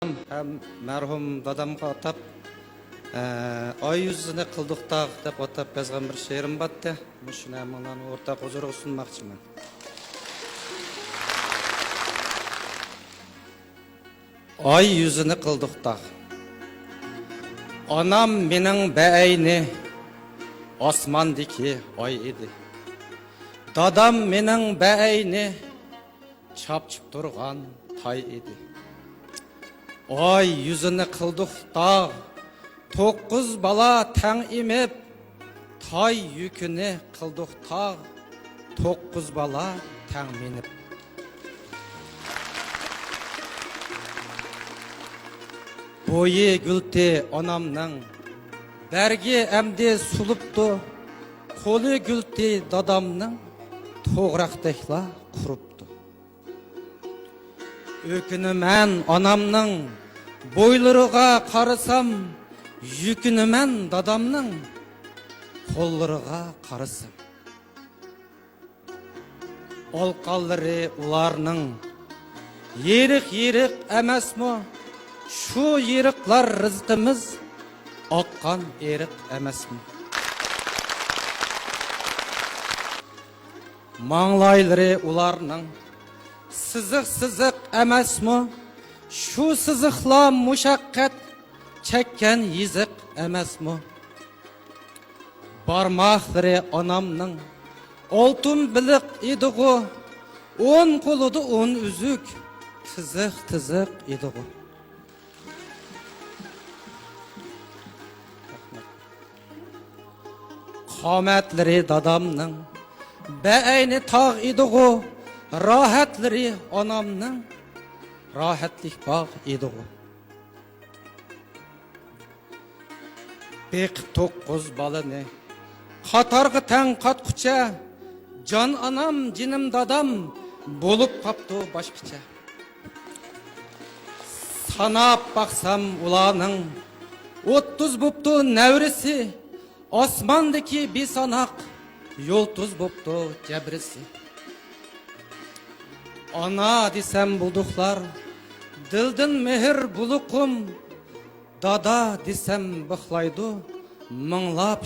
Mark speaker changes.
Speaker 1: Hem merhum dadamga atap ay yüzüne kıldıktaq dep atap yazgan bir şerim battı. Muşuna mınan ortak huzurga sunmakçımın. Ay yüzüne kıldıktaq. Anam mening beyni osmondagi ay edi. Dadam mening beyni chapchib turgan tay edi. Ay yüzünü kıldık dağ, 9 bala tang imip, tay yükünü kıldık tağ, 9 bala tang minip. Boyu gülti anamның, bergi emdi suluptu, kolu gülti dadamның, toğraqdakla kuruptu. Ökünümen anamның, boylarıga qarısam, yükünümen dadamның, kollarıga qarısam. Olqalları ularның, yerik emasmı, şu yeriklar rızkımız, aqqan erik emasmı. Mаңлайлары ularның, sızık emasmı, şu sızıkla muşakkat çekken yizik emasmı. Barmaqları anamның, oltun bilik idiğu, 10 koludu 10 üzük, tızık idiğu. Qamatları dadamның, beyni tağ idiğu, rahatları anamның, rahatlik bağ idiğu. Bek 9 balını, qatargı tang qatqucha, can anam, cinim dadam, bolup qaptı başqacha. Sanap baksam ulanın, 30 buptu nevrisi, osmandaki bir sanak, yoltuz buptu cebrisi. Ana desem bulduklar, dildin mehir bulukum, dada desem bıxlaydı, mınlap